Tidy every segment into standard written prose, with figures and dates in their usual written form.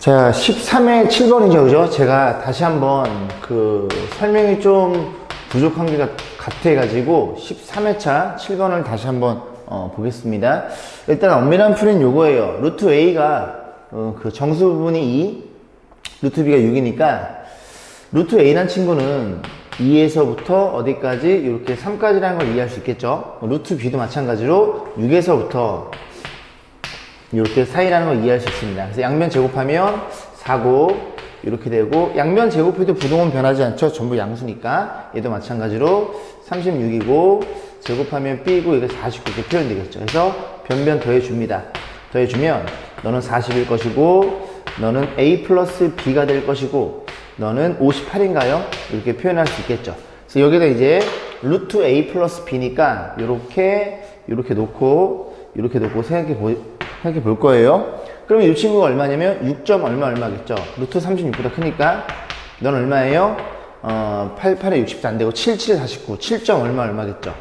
자, 13회 7번이죠, 그죠? 제가 다시 한번 설명이 좀 부족한 게 같아가지고 13회차 7번을 다시 한번 보겠습니다. 일단 엄밀한 풀이는 요거예요. 루트 A가 정수 부분이 2, 루트 B가 6이니까 루트 A란 친구는 2에서부터 어디까지? 이렇게 3까지라는 걸 이해할 수 있겠죠? 루트 B도 마찬가지로 6에서부터 이렇게 사이라는 걸 이해할 수 있습니다. 그래서 양변 제곱하면 4고 이렇게 되고, 양변 제곱해도 부동은 변하지 않죠. 전부 양수니까. 얘도 마찬가지로 36이고 제곱하면 B고 이게 49 이렇게 표현되겠죠. 그래서 변변 더해줍니다. 더해주면 너는 40일 것이고 너는 A 플러스 B가 될 것이고 너는 58인가요? 이렇게 표현할 수 있겠죠. 그래서 여기다 이제 루트 A 플러스 B니까 이렇게 놓고 생각해 볼 거예요. 그러면 이 친구가 얼마냐면 6점 얼마겠죠. 루트 36보다 크니까 넌 얼마예요? 88에 60도 안 되고 77에 49, 7점 얼마겠죠.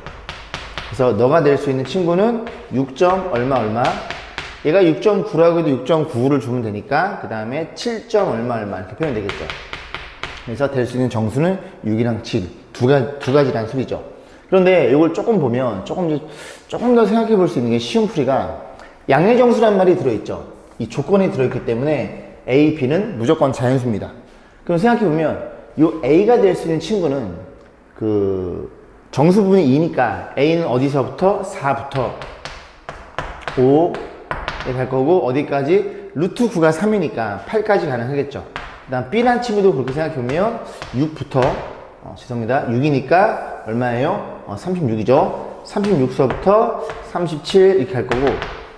그래서 너가 될 수 있는 친구는 6점 얼마. 얘가 6.9라고 해도 6.9를 주면 되니까 그 다음에 7점 얼마 이렇게 표현되겠죠. 그래서 될 수 있는 정수는 6이랑 7 두 가지란 소리죠. 그런데 이걸 조금 보면 조금 더 생각해 볼 수 있는 게 쉬운 풀이가 양의정수란 말이 들어있죠. 이 조건이 들어있기 때문에 A, B는 무조건 자연수입니다. 그럼 생각해보면 이 A가 될 수 있는 친구는 정수 부분이 2니까 A는 어디서부터? 4부터 5에 갈 거고 어디까지? 루트 9가 3이니까 8까지 가능하겠죠. 그 다음 B란 친구도 그렇게 생각해보면 6부터 6이니까 얼마예요? 36이죠. 36서부터 37 이렇게 할 거고,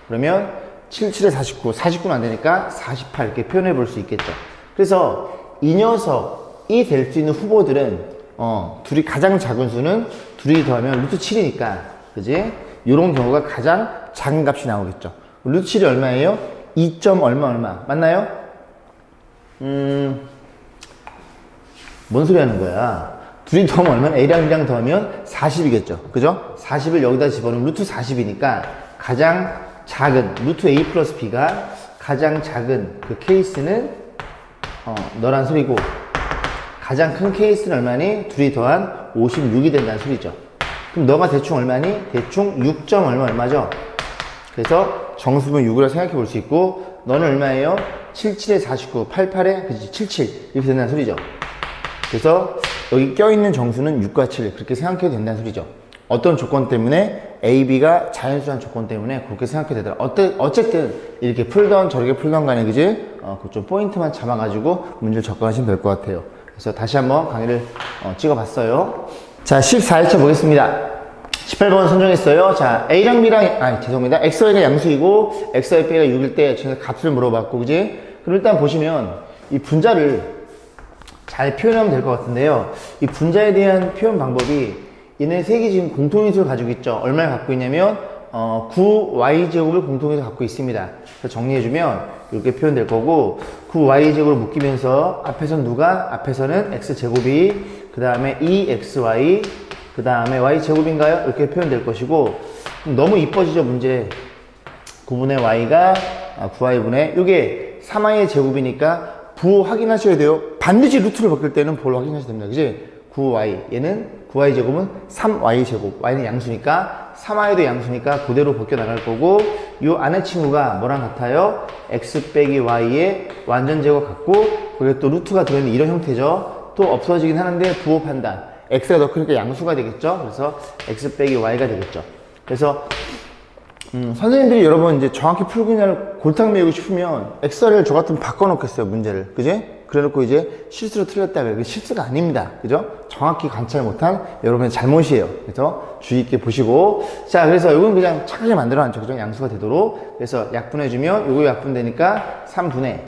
그러면 77에 49, 49는 안 되니까 48 이렇게 표현해 볼 수 있겠죠. 그래서 이 녀석이 될 수 있는 후보들은 둘이 가장 작은 수는 둘이 더하면 루트 7이니까, 그지? 이런 경우가 가장 작은 값이 나오겠죠. 루트 7이 얼마예요? 2점 얼마 맞나요? 뭔 소리 하는 거야? 둘이 더하면 얼마나? A랑 B랑 더하면 40이겠죠. 그죠? 40을 여기다 집어넣으면 루트 40이니까 가장 작은 루트 A 플러스 B가 가장 작은 그 케이스는 너란 소리고, 가장 큰 케이스는 얼마니? 둘이 더한 56이 된다는 소리죠. 그럼 너가 대충 얼마니? 대충 6점 얼마죠? 그래서 정수분 6이라고 생각해 볼 수 있고, 너는 얼마예요? 77에 49, 88에 그치 77 이렇게 된다는 소리죠. 그래서 여기 껴있는 정수는 6과 7 그렇게 생각해도 된다는 소리죠. 어떤 조건 때문에? A, B가 자연수란 조건 때문에 그렇게 생각해도 되더라. 어쨌든 이렇게 풀던 저렇게 풀던 간에 그지? 그 좀 포인트만 잡아가지고 문제를 접근하시면 될 것 같아요. 그래서 다시 한번 강의를 찍어봤어요. 자, 14회차 보겠습니다. 18번 선정했어요. 자, A랑 B랑, 죄송합니다. XY가 양수이고 XY B가 6일 때 저희가 값을 물어봤고, 그지? 그럼 일단 보시면 이 분자를 잘 표현하면 될 것 같은데요. 이 분자에 대한 표현 방법이 얘네 세 개 지금 공통인수를 가지고 있죠. 얼마를 갖고 있냐면 9y제곱을 공통인수를 갖고 있습니다. 그래서 정리해주면 이렇게 표현될 거고, 9y제곱을 묶이면서 앞에서는 x제곱이 그 다음에 2xy 그 다음에 y제곱인가요? 이렇게 표현될 것이고, 너무 이뻐지죠 문제. 9분의 y가 9y분의 이게 3y의 제곱이니까 부 확인하셔야 돼요. 반드시 루트를 바뀔 때는 부를 확인하셔야 됩니다. 그지? 9y 얘는 9y 제곱은 3y 제곱, y는 양수니까 3y도 양수니까 그대로 벗겨 나갈 거고, 요 안에 친구가 뭐랑 같아요? x 빼기 y의 완전 제곱 같고, 거기에 또 루트가 들어있는 이런 형태죠. 또 없어지긴 하는데 부호 판단, x가 더 크니까 양수가 되겠죠. 그래서 x 빼기 y가 되겠죠. 그래서 선생님들이 여러분 이제 정확히 풀고 그냥 골탕 메우고 싶으면 엑셀을 저 같으면 바꿔놓겠어요, 문제를. 그지? 그래 놓고 이제 실수로 틀렸다 그래. 실수가 아닙니다. 그죠? 정확히 관찰 못한 여러분의 잘못이에요. 그래서 주의 있게 보시고. 자, 그래서 이건 그냥 착하게 만들어 놨죠. 그죠? 양수가 되도록. 그래서 약분해주면 요거 약분되니까 3분의,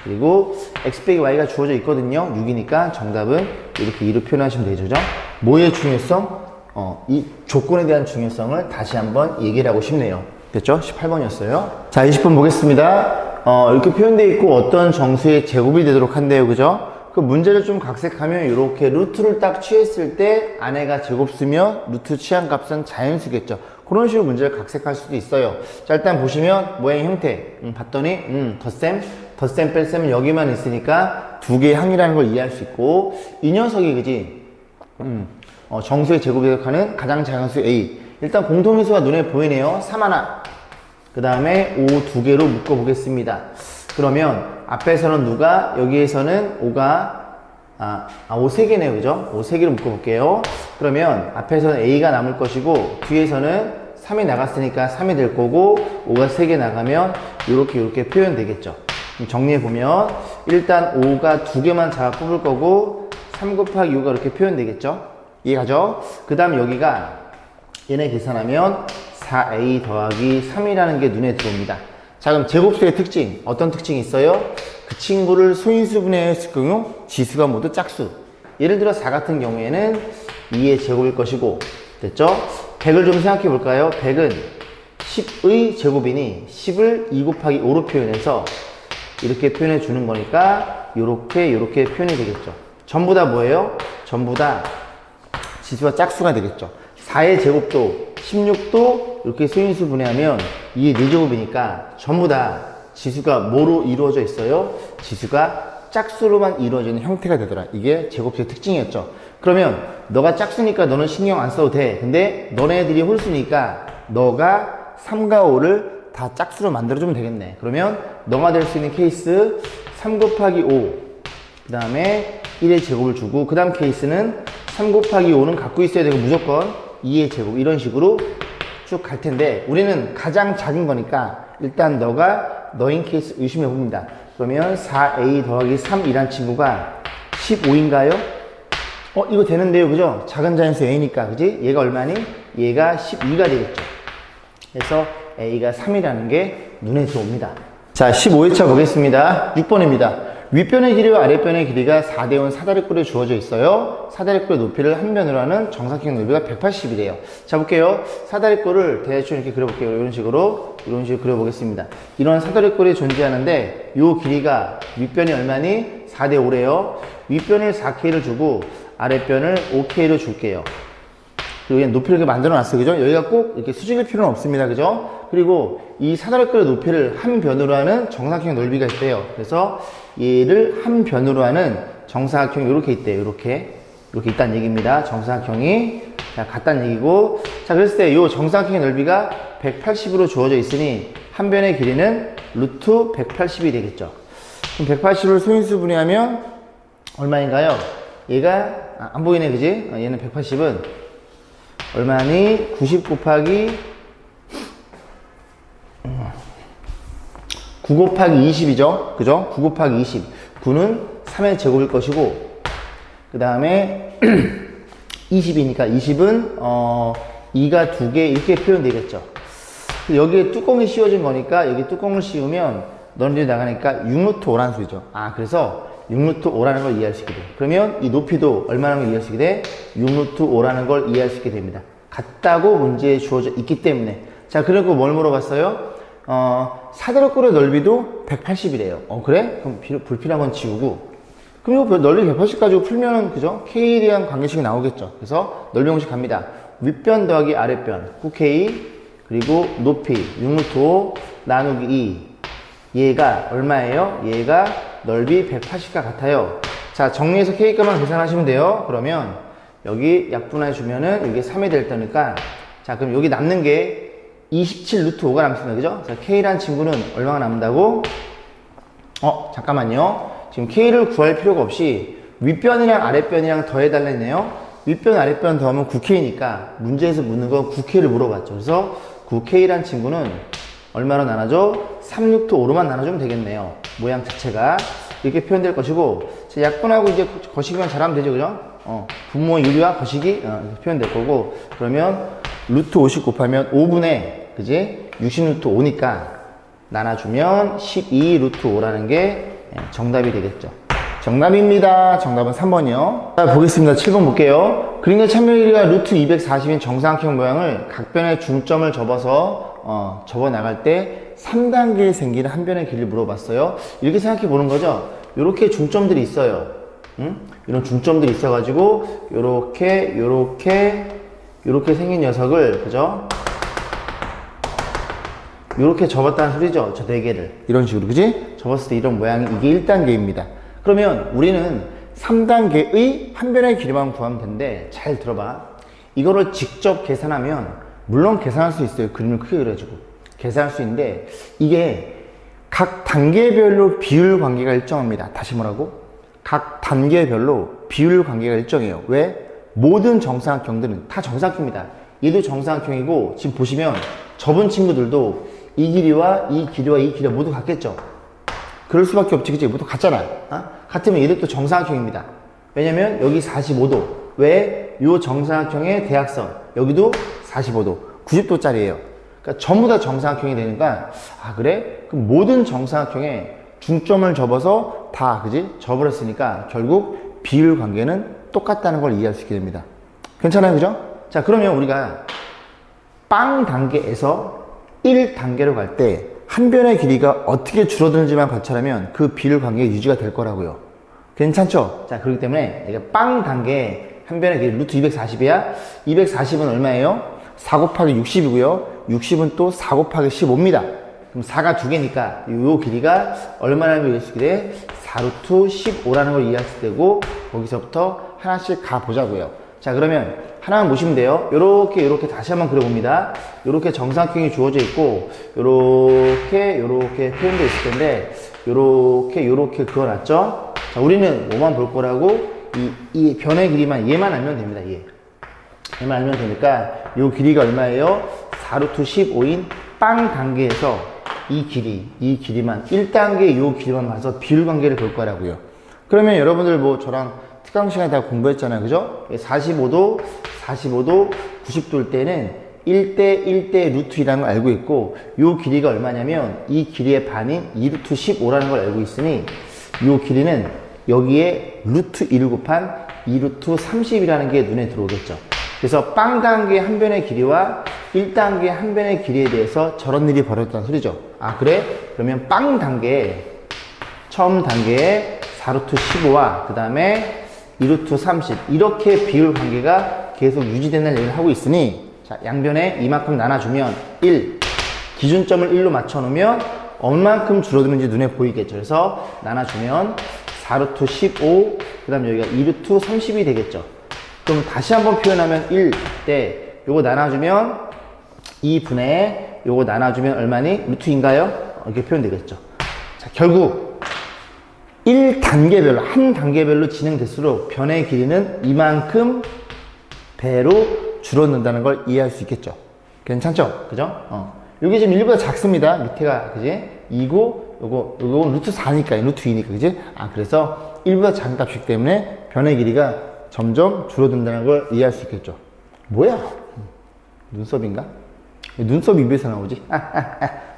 그리고 x 빼기 y가 주어져 있거든요. 6이니까 정답은 이렇게 2로 표현하시면 되죠. 그죠? 뭐의 중요성? 이 조건에 대한 중요성을 다시 한번 얘기를 하고 싶네요. 됐죠? 18번이었어요. 자, 20번 보겠습니다. 이렇게 표현되어 있고 어떤 정수의 제곱이 되도록 한대요. 그죠? 그 문제를 좀 각색하면 이렇게 루트를 딱 취했을 때 안에가 제곱수면 루트 취한 값은 자연수겠죠. 그런 식으로 문제를 각색할 수도 있어요. 자, 일단 보시면 모양 형태 봤더니 덧셈 덧셈 뺄셈은 여기만 있으니까 두 개의 항이라는 걸 이해할 수 있고, 이 녀석이 그지 정수의 제곱에 속하는 가장 작은 수 A. 일단 공통인수가 눈에 보이네요. 3 하나, 그 다음에 5 두 개로 묶어 보겠습니다. 그러면 앞에서는 누가, 여기에서는 5가 5 3개네요. 그죠? 5 3개로 묶어 볼게요. 그러면 앞에서는 A가 남을 것이고, 뒤에서는 3이 나갔으니까 3이 될 거고, 5가 3개 나가면 이렇게 표현되겠죠. 정리해 보면 일단 5가 두 개만 잡아 뽑을 거고, 3 곱하기 5가 이렇게 표현되겠죠. 이해가죠? 그 다음 여기가 얘네 계산하면 4a 더하기 3이라는 게 눈에 들어옵니다. 자, 그럼 제곱수의 특징, 어떤 특징이 있어요? 그 친구를 소인수 분해했을 경우 지수가 모두 짝수. 예를 들어 4 같은 경우에는 2의 제곱일 것이고, 됐죠? 100을 좀 생각해 볼까요? 100은 10의 제곱이니 10을 2 곱하기 5로 표현해서 이렇게 표현해 주는 거니까 요렇게 표현이 되겠죠. 전부 다 뭐예요? 전부 다 지수가 짝수가 되겠죠. 4의 제곱도 16도 이렇게 소인수 분해하면 2의 4제곱이니까 전부 다 지수가 뭐로 이루어져 있어요? 지수가 짝수로만 이루어지는 형태가 되더라. 이게 제곱수의 특징이었죠. 그러면 너가 짝수니까 너는 신경 안 써도 돼. 근데 너네들이 홀수니까 너가 3과 5를 다 짝수로 만들어주면 되겠네. 그러면 너가 될 수 있는 케이스 3 곱하기 5, 그 다음에 1의 제곱을 주고, 그 다음 케이스는 3 곱하기 5는 갖고 있어야 되고 무조건 2의 제곱, 이런 식으로 쭉 갈 텐데, 우리는 가장 작은 거니까 일단 너가 너인 케이스 의심해 봅니다. 그러면 4a 더하기 3이란 친구가 15인가요? 이거 되는데요. 그죠? 작은 자연수 a니까, 그지? 얘가 얼마니? 얘가 12가 되겠죠. 그래서 a가 3이라는 게 눈에 들어옵니다. 자, 15회차 보겠습니다. 6번입니다. 윗변의 길이와 아랫변의 길이가 4대5 사다리꼴에 주어져 있어요. 사다리꼴의 높이를 한 변으로 하는 정사각형 넓이가 180이래요. 자, 볼게요. 사다리꼴을 대충 이렇게 그려볼게요. 이런 식으로 그려보겠습니다. 이런 사다리꼴이 존재하는데, 요 길이가 윗변이 얼마니? 4대5래요. 윗변을 4K를 주고 아랫변을 5K로 줄게요. 그리고 높이를 이렇게 만들어 놨어요. 그죠? 여기가 꼭 이렇게 수직일 필요는 없습니다. 그죠? 그리고 이 사다리꼴의 높이를 한 변으로 하는 정사각형 넓이가 있대요. 그래서 얘를 한 변으로 하는 정사각형이 이렇게 있대요. 이렇게 있다는 얘기입니다. 정사각형이. 자, 같다는 얘기고. 자, 그랬을 때 이 정사각형의 넓이가 180으로 주어져 있으니 한 변의 길이는 루트 180이 되겠죠. 그럼 180을 소인수 분해하면 얼마인가요? 얘가, 안 보이네, 그지? 얘는 180은 얼마니? 90 곱하기 9 곱하기 20이죠. 그죠? 9 곱하기 20. 9는 3의 제곱일 것이고, 그 다음에 20이니까 20은 2가 2개 이렇게 표현되겠죠. 여기에 뚜껑이 씌워진 거니까 여기 뚜껑을 씌우면 너네들이 나가니까 6루트 5라는 소리죠. 그래서 6루트 5라는 걸 이해할 수 있게 돼요. 그러면 이 높이도 얼마라는 걸 이해할 수 있게 돼? 6루트 5라는 걸 이해할 수 있게 됩니다. 같다고 문제에 주어져 있기 때문에. 자, 그리고 뭘 물어봤어요? 사다리꼴의 넓이도 180이래요. 그래? 그럼 불필요한 건 지우고. 그럼 이거 넓이 180 가지고 풀면은, 그죠? K에 대한 관계식이 나오겠죠. 그래서 넓이 공식 갑니다. 윗변 더하기 아랫변 9K, 그리고 높이 6루트 5 나누기 2. 얘가 얼마예요? 얘가 넓이 180과 같아요. 자, 정리해서 K값만 계산하시면 돼요. 그러면 여기 약분해 주면은 이게 3이 될 테니까, 자, 그럼 여기 남는 게 27 루트 5가 남습니다. 그죠? 그래서 K란 친구는 얼마가 남는다고? 잠깐만요. 지금 K를 구할 필요가 없이 윗변이랑 아랫변이랑 더해달라네요. 윗변, 아랫변 더하면 9K니까 문제에서 묻는 건 9K를 물어봤죠. 그래서 9K란 친구는 얼마로 나눠줘? 3 루트 5로만 나눠주면 되겠네요. 모양 자체가. 이렇게 표현될 것이고, 약분하고 이제 거시기만 잘하면 되죠. 그죠? 분모 유리와 거시기 이렇게 표현될 거고, 그러면 루트 50 곱하면 5분의, 그지? 60 루트 5니까 나눠주면 12 루트 5라는 게 정답이 되겠죠. 정답입니다. 정답은 3번이요. 자, 보겠습니다. 7번 볼게요. 그림의 참여의 길이가 루트 240인 정사각형 모양을 각 변에 중점을 접어 나갈 때 3단계에 생기는 한 변의 길이를 물어봤어요. 이렇게 생각해 보는 거죠. 이렇게 중점들이 있어요. 이런 중점들이 있어가지고 요렇게 생긴 녀석을, 그죠? 이렇게 접었다는 소리죠. 저 네 개를 이런 식으로, 그지? 접었을 때 이런 모양이 이게 1단계입니다. 그러면 우리는 3단계의 한 변의 길이만 구하면 되는데, 잘 들어봐. 이거를 직접 계산하면 물론 계산할 수 있어요. 그림을 크게 그려가지고 계산할 수 있는데, 이게 각 단계별로 비율 관계가 일정합니다. 다시 뭐라고? 각 단계별로 비율 관계가 일정해요. 왜? 모든 정사각형들은 다 정사각형입니다. 얘도 정사각형이고, 지금 보시면 접은 친구들도 이 길이와 이 길이와 이 길이가 모두 같겠죠? 그럴 수밖에 없지, 그치? 모두 같잖아. 같으면 얘도 또 정사각형입니다. 왜냐면 여기 45도. 왜? 요 정사각형의 대각선. 여기도 45도. 90도짜리예요. 그러니까 전부 다 정사각형이 되니까, 아, 그래? 그럼 모든 정사각형에 중점을 접어서 다, 그지? 접어버렸으니까 결국 비율 관계는 똑같다는 걸 이해할 수 있게 됩니다. 괜찮아요, 그죠? 자, 그러면 우리가 빵 단계에서 1단계로 갈 때 한 변의 길이가 어떻게 줄어드는지만 관찰하면 그 비율 관계가 유지가 될 거라고요. 괜찮죠? 자, 그렇기 때문에 내가 빵 단계 한 변의 길이 루트 240이야. 240은 얼마예요? 4 곱하기 60이고요. 60은 또 4 곱하기 15입니다. 그럼 4가 두 개니까 요 길이가 얼마나 이해할 수 있게 돼? 4루트 15라는 걸 이해할 수 되고, 거기서부터 하나씩 가보자고요. 자, 그러면 하나만 보시면 돼요. 요렇게 다시 한번 그려봅니다. 요렇게 정사각형이 주어져 있고, 요렇게 표현되어 있을 텐데, 요렇게 그어놨죠? 자, 우리는 뭐만 볼 거라고? 이 변의 길이만, 얘만 알면 됩니다. 얘만 알면 되니까, 요 길이가 얼마예요? 4루트 15인 빵 단계에서 이 길이만, 1단계 요 길이만 봐서 비율 관계를 볼 거라고요. 그러면 여러분들 뭐 저랑 특강 시간에 다 공부했잖아요. 그죠? 45도, 90도일 때는 1대 루트 2라는 걸 알고 있고, 요 길이가 얼마냐면 이 길이의 반인 2루트 15라는 걸 알고 있으니, 요 길이는 여기에 루트 2를 곱한 2루트 30이라는 게 눈에 들어오겠죠. 그래서 빵 단계 한 변의 길이와 1단계 한 변의 길이에 대해서 저런 일이 벌어졌다는 소리죠. 아, 그래? 그러면 빵 단계, 처음 단계에 4루트 15와 그 다음에 2루트 30, 이렇게 비율 관계가 계속 유지되는 얘기를 하고 있으니, 자, 양변에 이만큼 나눠주면 1, 기준점을 1로 맞춰놓으면 얼만큼 줄어드는지 눈에 보이겠죠. 그래서 나눠주면 4루트 15, 그 다음 여기가 2루트 30이 되겠죠. 그럼 다시 한번 표현하면 1 때 요거 나눠주면 2분의 요거 나눠주면 얼마니? 루트인가요? 이렇게 표현되겠죠. 자, 결국 1단계별로, 한 단계별로 진행될수록 변의 길이는 이만큼 배로 줄어든다는 걸 이해할 수 있겠죠. 괜찮죠? 그죠? 요게 지금 1보다 작습니다. 밑에가, 그지? 2고, 요거 루트 4니까, 루트 2니까, 그지? 아, 그래서 1보다 작은 값이기 때문에 변의 길이가 점점 줄어든다는 걸 이해할 수 있겠죠. 뭐야? 눈썹인가? 눈썹이 입에서 나오지?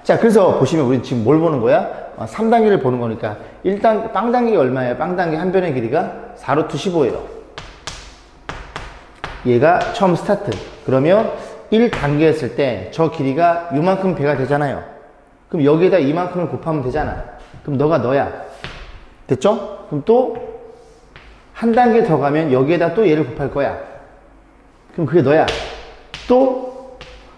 자, 그래서 보시면 우리 지금 뭘 보는 거야? 3단계를 보는 거니까, 빵 단계가 얼마예요? 빵 단계 한 변의 길이가 4루트 15예요. 얘가 처음 스타트. 그러면 1단계 했을 때 저 길이가 요만큼 배가 되잖아요. 그럼 여기에다 이만큼을 곱하면 되잖아. 그럼 너가 너야. 됐죠? 그럼 또 한 단계 더 가면 여기에다 또 얘를 곱할 거야. 그럼 그게 너야. 또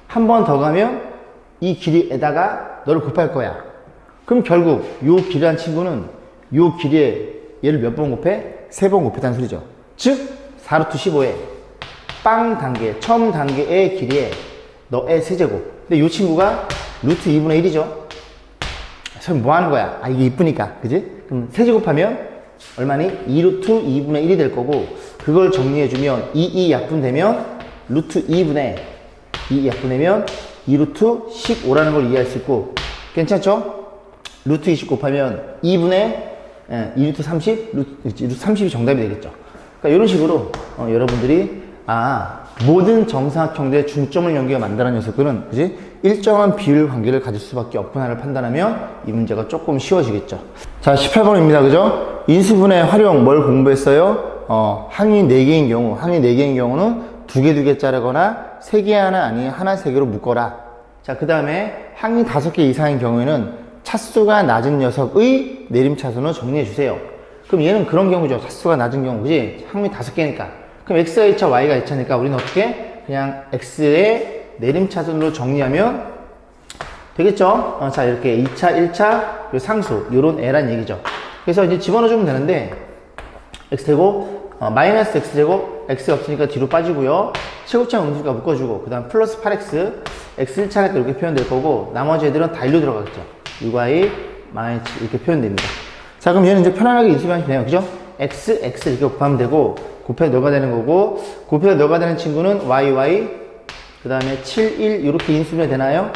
한 번 더 가면 이 길이에다가 너를 곱할 거야. 그럼 결국 요 길이란 친구는 요 길이에 얘를 몇 번 곱해? 3번 곱했다는 소리죠. 즉 4루트 15에 빵 단계, 처음 단계의 길이에 너의 세제곱. 근데 요 친구가 루트 2분의 1이죠. 그럼 뭐 하는 거야? 아, 이게 이쁘니까. 그지? 그럼 세제곱하면 얼마니? 2루트 2분의 1이 될 거고, 그걸 정리해주면 2 약분되면 루트 2분의 2 약분되면 2루트 15라는 걸 이해할 수 있고, 괜찮죠? 루트 20 곱하면 2분의 2루트 30? 루트 30이 정답이 되겠죠. 그러니까 이런 식으로 여러분들이 모든 정사각형들의 중점을 연결 만드는 녀석들은, 그지? 일정한 비율 관계를 가질 수밖에 없구나를 판단하면 이 문제가 조금 쉬워지겠죠. 자, 18번입니다. 그죠? 인수분해 활용 뭘 공부했어요? 항이 4개인 경우는 2개 자르거나 3개 하나 아니면 하나 3개로 묶어라. 자, 그 다음에 항이 5개 이상인 경우에는 차수가 낮은 녀석의 내림차순을 정리해 주세요. 그럼 얘는 그런 경우죠. 차수가 낮은 경우, 그지? 항이 5개니까. 그럼 x가 1차, y가 2차니까 우리는 어떻게? 그냥 x의 내림차순으로 정리하면 되겠죠? 자, 이렇게 2차, 1차, 그리고 상수, 요런 애란 얘기죠. 그래서 이제 집어넣어주면 되는데, x제곱, 마이너스 x제곱, x가 없으니까 뒤로 빠지고요. 최고차 음수가 묶어주고, 그 다음 플러스 8x, x 1차니까 이렇게 표현될 거고, 나머지 애들은 다 1로 들어가겠죠. 6y, 마이너스 이렇게 표현됩니다. 자, 그럼 얘는 이제 편안하게 인수하면 되네요. 그죠? x, x 이렇게 곱하면 되고, 곱해서 너가 되는 거고, 곱해서 너가 되는 친구는 y, 그 다음에 7, 1 이렇게 인수면 되나요?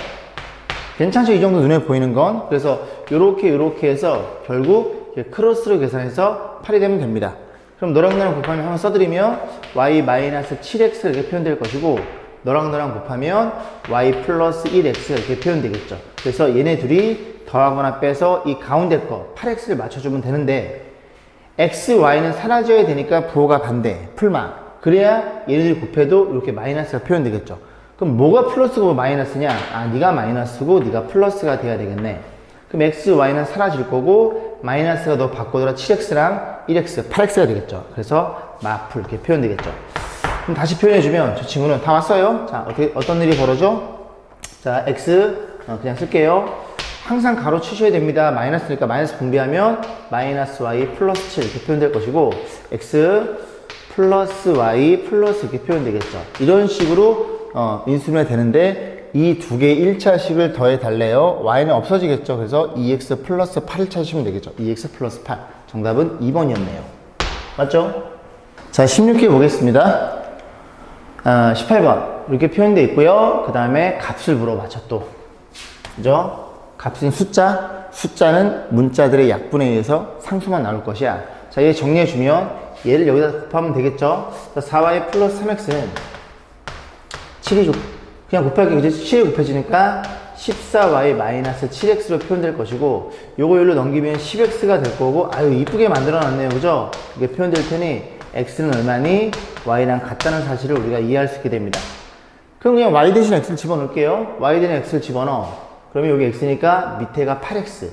괜찮죠? 이 정도 눈에 보이는 건. 그래서 요렇게 해서 결국 크로스로 계산해서 8이 되면 됩니다. 그럼 너랑 나랑 곱하면 한번 써드리면 y-7x 이렇게 표현될 것이고, 너랑 너랑 곱하면 y 플러스 1x 이렇게 표현되겠죠. 그래서 얘네 둘이 더하거나 빼서 이 가운데 거 8x를 맞춰주면 되는데, x, y는 사라져야 되니까 부호가 반대, 풀마. 그래야 얘네들이 곱해도 이렇게 마이너스가 표현되겠죠. 그럼 뭐가 플러스고 마이너스냐? 아, 네가 마이너스고 네가 플러스가 돼야 되겠네. 그럼 x, y는 사라질 거고, 마이너스가 너 바꿔더라 7x랑 1x, 8x가 되겠죠. 그래서 마풀 이렇게 표현되겠죠. 그럼 다시 표현해주면 저 친구는 다 왔어요. 자, 어떤 일이 벌어져? 자, x 그냥 쓸게요. 항상 가로 치셔야 됩니다. 마이너스니까 마이너스 분비하면 마이너스 y 플러스 7 이렇게 표현될 것이고, x 플러스 y 플러스 이렇게 표현되겠죠. 이런 식으로 인수분해 되는데, 이 두 개의 1차식을 더해 달래요. y는 없어지겠죠. 그래서 2x 플러스 8을 찾으시면 되겠죠. 2x 플러스 8. 정답은 2번이었네요. 맞죠? 자, 16개 보겠습니다. 18번. 이렇게 표현되어 있고요. 그 다음에 값을 물어봤죠, 또. 그죠? 값은 숫자는 문자들의 약분에 의해서 상수만 나올 것이야. 자, 얘 정리해주면 얘를 여기다 곱하면 되겠죠? 4y 플러스 3x는 7이 그냥 곱할게. 이제 7이 곱해지니까 14y 마이너스 7x로 표현될 것이고, 요거 여기로 넘기면 10x가 될 거고, 아유, 이쁘게 만들어 놨네요. 그죠? 이게 표현될 테니, x는 얼마니? y랑 같다는 사실을 우리가 이해할 수 있게 됩니다. 그럼 그냥 y 대신 x를 집어넣을게요. y 대신 x를 집어넣어. 그러면 여기 x니까 밑에가 8x.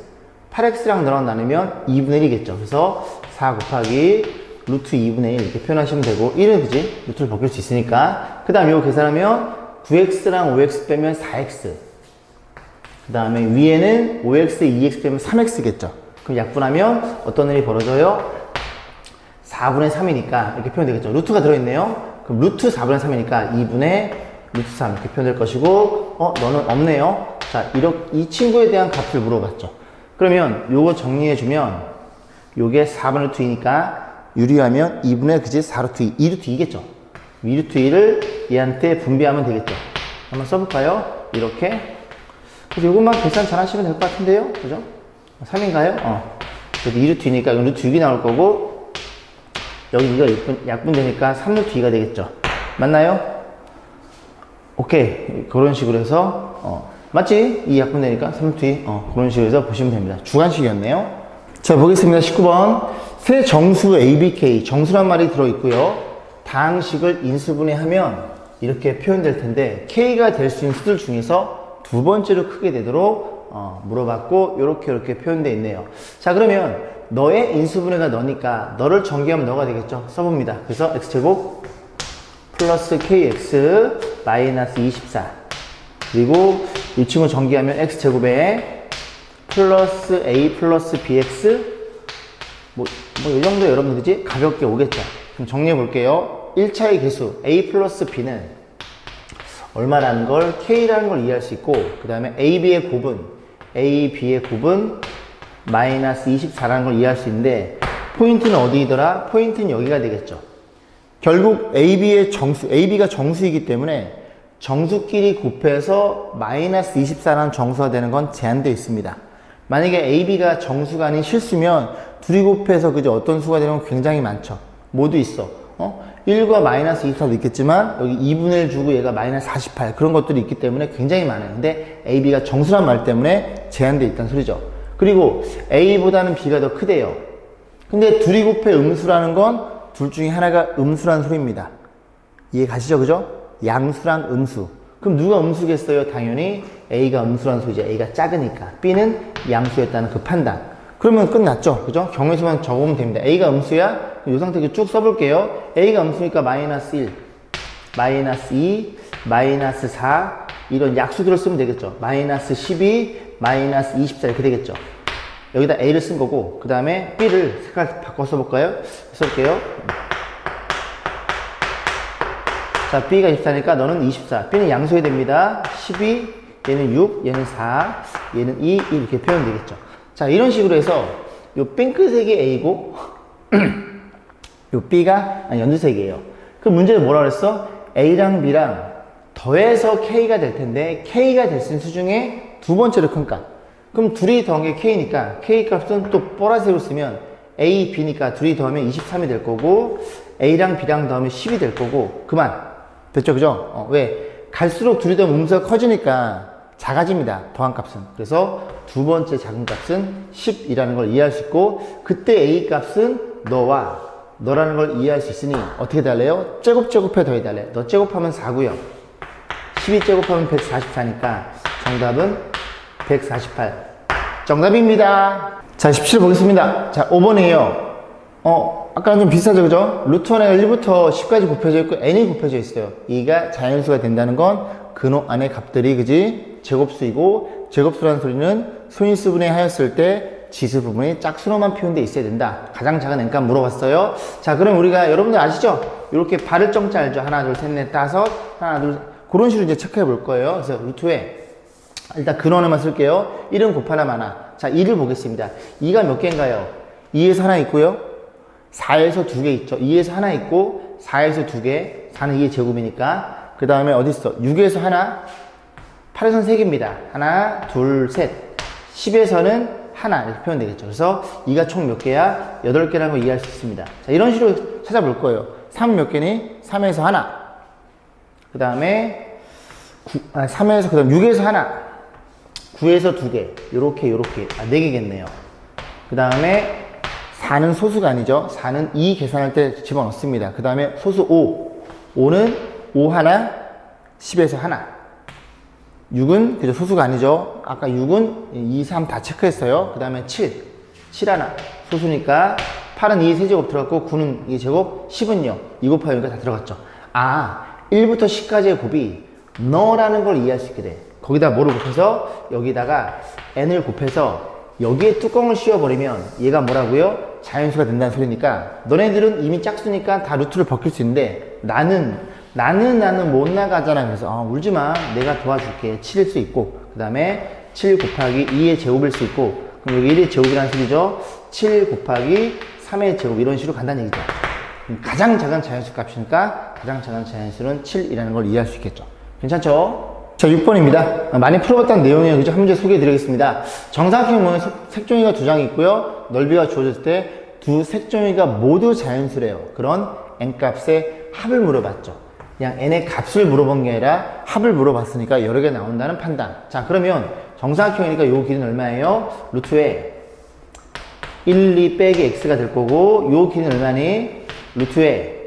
8x랑 너랑 나누면 2분의 1이겠죠. 그래서 4 곱하기 루트 2분의 1 이렇게 표현하시면 되고, 1은 그지? 루트를 벗길 수 있으니까. 그 다음 이거 계산하면 9x랑 5x 빼면 4x. 그 다음에 위에는 5x, 2x 빼면 3x겠죠. 그럼 약분하면 어떤 일이 벌어져요? 4분의 3이니까 이렇게 표현되겠죠. 루트가 들어있네요. 그럼 루트 4분의 3이니까 2분의 루트 3 이렇게 표현될 것이고, 너는 없네요. 자, 이 친구에 대한 값을 물어봤죠. 그러면 요거 정리해주면 요게 4분의 루트 2니까 유리하면 2분의 그지 4루트 2, 2루트 2겠죠. 2루트 2를 얘한테 분비하면 되겠죠. 한번 써볼까요? 이렇게. 그래서 요것만 계산 잘 하시면 될 것 같은데요. 그죠? 3인가요? 그래도 2루트 2니까 이건 루트 6이 나올 거고, 여기 이거 약분되니까 3루트 2가 되겠죠. 맞나요? 오케이. 그런 식으로 해서, 맞지? 이 약분되니까 3루트 2. 그런 식으로 해서 보시면 됩니다. 주관식이었네요. 자, 보겠습니다. 19번. 세 정수 ABK, 정수란 말이 들어있고요. 다항식을 인수분해하면 이렇게 표현될 텐데, K가 될 수 있는 수들 중에서 두 번째로 크게 되도록 물어봤고, 이렇게 표현되어 있네요. 자, 그러면 너의 인수분해가 너니까 너를 전개하면 너가 되겠죠. 써봅니다. 그래서 x제곱 플러스 kx 마이너스 24, 그리고 이 친구 전개하면 x제곱에 플러스 a 플러스 bx, 이 정도 여러분들 그지? 가볍게 오겠죠. 그럼 정리해 볼게요. 1차의 개수 a 플러스 b는 얼마라는 걸, k라는 걸 이해할 수 있고, 그 다음에 ab의 곱은 마이너스 24라는 걸 이해할 수 있는데, 포인트는 어디더라? 포인트는 여기가 되겠죠. 결국 AB가 정수이기 때문에 정수끼리 곱해서 마이너스 24라는 정수가 되는 건 제한되어 있습니다. 만약에 AB가 정수가 아닌 실수면 둘이 곱해서 그저 어떤 수가 되는 건 굉장히 많죠. 모두 있어. 1과 마이너스 24도 있겠지만 여기 2분의 1 주고 얘가 마이너스 48, 그런 것들이 있기 때문에 굉장히 많아요. 근데 AB가 정수란 말 때문에 제한되어 있다는 소리죠. 그리고 A보다는 B가 더 크대요. 근데 둘이 곱해 음수라는 건 둘 중에 하나가 음수라는 소리입니다. 이해 가시죠? 그죠? 양수랑 음수. 그럼 누가 음수겠어요? 당연히 A가 음수라는 소리죠. A가 작으니까. B는 양수였다는 그 판단. 그러면 끝났죠? 그죠? 경우에서만 적으면 됩니다. A가 음수야? 이 상태 쭉 써볼게요. A가 음수니까 마이너스 1, 마이너스 2, 마이너스 4, 이런 약수들을 쓰면 되겠죠. 마이너스 12, 마이너스 24 이렇게 되겠죠. 여기다 A를 쓴 거고, 그 다음에 B를 색깔 바꿔 써볼까요? 써볼게요. 자, B가 24니까 너는 24. B는 양수해야 됩니다. 12, 얘는 6, 얘는 4, 얘는 2, 이렇게 표현되겠죠. 자, 이런 식으로 해서 요 핑크색이 A고 요 B가 연두색이에요. 그 문제는 뭐라 그랬어? A랑 B랑 더해서 K가 될 텐데 K가 될 수 있는 수 중에 두 번째로 큰 값. 그럼 둘이 더한 게 K니까 K 값은 또 보라색으로 쓰면 A, B니까 둘이 더하면 23이 될 거고 A랑 B랑 더하면 10이 될 거고 그만. 됐죠? 그죠? 왜? 갈수록 둘이 더하면 음수가 커지니까 작아집니다. 더한 값은. 그래서 두 번째 작은 값은 10이라는 걸 이해할 수 있고 그때 A 값은 너라는 걸 이해할 수 있으니 어떻게 달래요? 제곱해 더해 달래. 너 제곱하면 4고요. 12 제곱하면 144니까 정답은 148. 정답입니다. 자, 17 보겠습니다. 자, 5번이에요. 아까랑 좀 비슷하죠, 그죠? 루트 1에 1부터 10까지 곱해져 있고 n이 곱해져 있어요. 이가 자연수가 된다는 건 근호 안의 값들이, 그지? 제곱수이고, 제곱수라는 소리는 소인수분해 하였을 때 지수 부분이 짝수로만 표현되어 있어야 된다. 가장 작은 n값 물어봤어요. 자, 그럼 우리가, 여러분들 아시죠? 이렇게 발을 정자 알죠? 하나, 둘, 셋, 넷, 다섯, 하나, 둘, 그런 식으로 이제 체크해 볼 거예요. 그래서 루트에, 일단 근원에만 쓸게요. 1은 곱하나 마나. 자, 2를 보겠습니다. 2가 몇 개인가요? 2에서 하나 있고요. 4에서 2개 있죠. 2에서 하나 있고 4에서 2개, 4는 2의 제곱이니까. 그 다음에 어디 있어? 6에서 하나, 8에서는 3개입니다. 하나, 둘, 셋. 10에서는 하나 이렇게 표현되겠죠. 그래서 2가 총 몇 개야? 8개라는 걸 이해할 수 있습니다. 자, 이런 식으로 찾아볼 거예요. 3은 몇 개니? 3에서 하나. 그 다음에 3에서 그 다음 6에서 하나. 9에서 2개. 요렇게 4개겠네요. 그 다음에 4는 소수가 아니죠. 4는 2 계산할 때 집어넣습니다. 그 다음에 소수 5. 5는 5 하나, 10에서 하나. 6은 그죠, 소수가 아니죠. 아까 6은 2, 3 다 체크했어요. 그 다음에 7. 7 하나. 소수니까 8은 2 세제곱 들어갔고 9는 2 제곱, 10은요. 2 곱하기 6가 다 들어갔죠. 1부터 10까지의 곱이 너라는 걸 이해할 수 있게 돼. 거기다 뭐를 곱해서 여기다가 n을 곱해서 여기에 뚜껑을 씌워버리면 얘가 뭐라고요? 자연수가 된다는 소리니까 너네들은 이미 짝수니까 다 루트를 벗길 수 있는데 나는 못 나가잖아. 그래서 울지마, 내가 도와줄게. 7일 수 있고 그 다음에 7 곱하기 2의 제곱일 수 있고 그럼 여기 1의 제곱이라는 소리죠. 7 곱하기 3의 제곱 이런 식으로 간다는 얘기죠. 가장 작은 자연수 값이니까 가장 작은 자연수는 7이라는 걸 이해할 수 있겠죠. 괜찮죠? 자, 6번입니다. 많이 풀어봤다는 내용이에요. 그죠? 한 문제 소개해 드리겠습니다. 정사각형 모양 색종이가 2장이 있고요. 넓이가 주어졌을 때 두 색종이가 모두 자연수래요. 그런 n값의 합을 물어봤죠. 그냥 n의 값을 물어본 게 아니라 합을 물어봤으니까 여러 개 나온다는 판단. 자, 그러면 정사각형이니까 요 길이는 얼마예요? 루트에 1, 2 빼기 x가 될 거고 요 길이는 얼마니? 루트에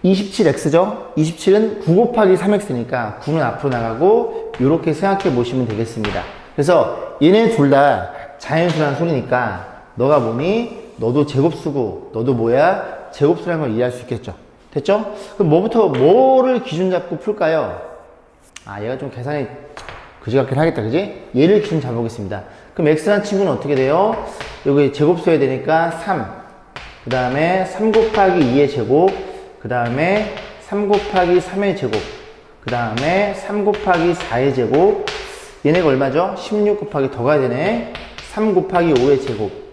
27x죠? 27은 9 곱하기 3x니까 9는 앞으로 나가고 이렇게 생각해 보시면 되겠습니다. 그래서 얘네 둘 다 자연수라는 소리니까 너가 보니 너도 제곱수고 너도 뭐야? 제곱수라는 걸 이해할 수 있겠죠. 됐죠? 그럼 뭐를 기준 잡고 풀까요? 얘가 좀 계산이 그지 같긴 하겠다, 그지? 얘를 기준 잡아보겠습니다. 그럼 x라는 친구는 어떻게 돼요? 여기 제곱수 해야 되니까 3. 그 다음에 3 곱하기 2의 제곱. 그 다음에 3 곱하기 3의 제곱. 그 다음에 3 곱하기 4의 제곱. 얘네가 얼마죠? 16 곱하기 더 가야 되네. 3 곱하기 5의 제곱.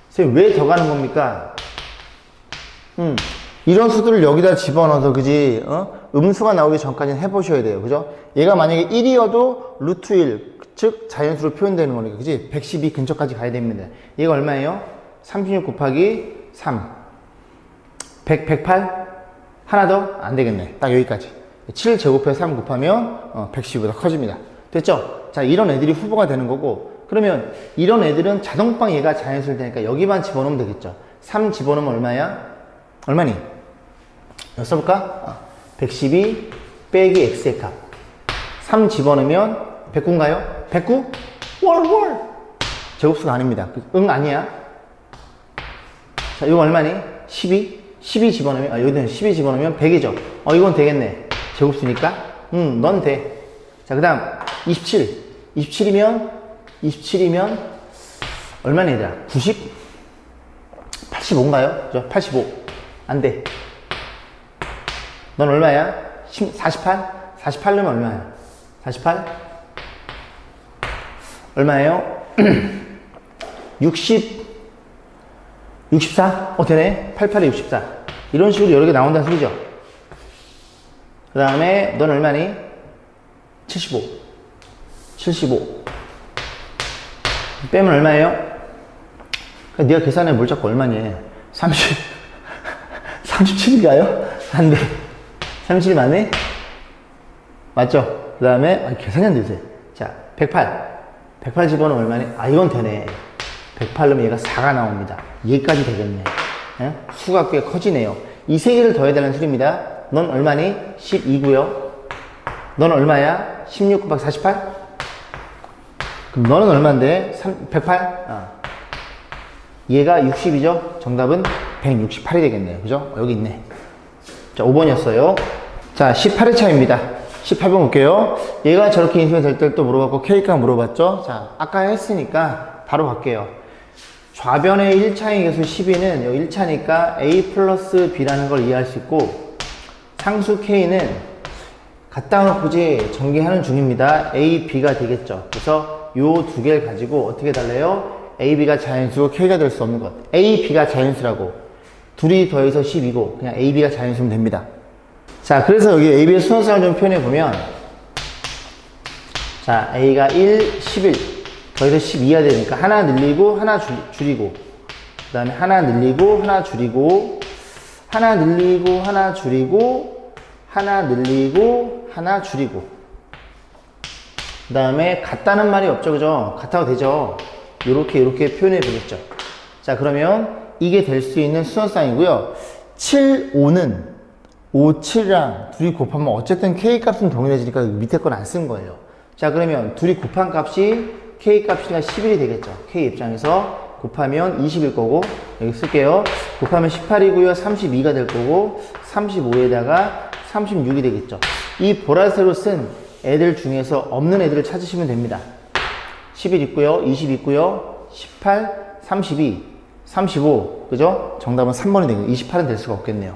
선생님, 왜 더 가는 겁니까? 이런 수들을 여기다 집어넣어서, 그지? 음수가 나오기 전까지는 해보셔야 돼요. 그죠? 얘가 만약에 1이어도 루트 1, 즉, 자연수로 표현되는 거니까, 그지? 112 근처까지 가야 됩니다. 얘가 얼마예요? 36 곱하기 3. 108? 하나 더? 안 되겠네. 딱 여기까지. 7 제곱해서 3 곱하면 110보다 커집니다. 됐죠? 자, 이런 애들이 후보가 되는 거고, 그러면 이런 애들은 자동방 얘가 자연수일 테니까 여기만 집어넣으면 되겠죠. 3 집어넣으면 얼마야? 얼마니? 이거 써볼까? 112 빼기 x의 값. 3 집어넣으면 109인가요? 109? 월! 제곱수가 아닙니다. 응, 아니야. 자, 이거 얼마니? 12? 12 집어넣으면, 여기는 12 집어넣으면 100이죠. 이건 되겠네. 제곱수니까. 넌 돼. 자, 그 다음 27. 27이면 얼마나 얘들아? 90? 85인가요? 그죠? 85. 안 돼. 넌 얼마야? 48? 48 넣으면 얼마야? 48? 얼마예요? 60? 64? 되네. 88에 64. 이런 식으로 여러 개 나온다는 소리죠. 그 다음에 넌 얼마니? 75. 75. 빼면 얼마예요? 네가 계산해 뭘 자꾸 얼마니? 30, 37인가요? 안 돼. 37 맞네? 맞죠? 그 다음에, 계산이 안 되세요. 자, 108. 108 집어넣으면 얼마니? 이건 되네. 108 넣으면 얘가 4가 나옵니다. 얘까지 되겠네. 예? 수가 꽤 커지네요. 이 세 개를 더해달라는 소리입니다. 넌 얼마니? 12고요. 넌 얼마야? 16 곱하기 48? 그럼 너는 얼마인데? 108? 얘가 60이죠? 정답은 168이 되겠네요. 그죠? 여기 있네. 자, 5번이었어요. 자, 18회차입니다. 18번 볼게요. 얘가 저렇게 인수가 될 때 또 물어봤고, K값 물어봤죠? 자, 아까 했으니까 바로 갈게요. 좌변의 1차의 개수 12는 여기 1차니까 A 플러스 B라는 걸 이해할 수 있고, 상수 K는 갖다 놓고지 전개하는 중입니다. A, B가 되겠죠. 그래서 요 두 개를 가지고 어떻게 달래요? A, B가 자연수고 K가 될 수 없는 것. A, B가 자연수라고. 둘이 더해서 10이고 그냥 A, B가 자연수면 됩니다. 자, 그래서 여기 A, B의 순서상을 좀 표현해보면, 자, A가 1, 11 더해서 12가 되니까 하나 늘리고 하나 줄이고, 그 다음에 하나 늘리고 하나 줄이고, 하나 늘리고 하나 줄이고, 하나 늘리고 하나 줄이고, 그 다음에 같다는 말이 없죠. 그죠? 같아도 되죠. 요렇게 표현해 보겠죠. 자, 그러면 이게 될 수 있는 순서상이고요. 7, 5는 5, 7이랑 둘이 곱하면 어쨌든 K값은 동일해지니까 밑에 건 안 쓴 거예요. 자, 그러면 둘이 곱한 값이 K값이가 11이 되겠죠. K 입장에서 곱하면 20일 거고, 여기 쓸게요. 곱하면 18이고요. 32가 될 거고, 35에다가 36이 되겠죠. 이 보라색으로 쓴 애들 중에서 없는 애들을 찾으시면 됩니다. 11 있고요. 20 있고요. 18, 32, 35. 그죠? 정답은 3번이 되겠네요. 28은 될 수가 없겠네요.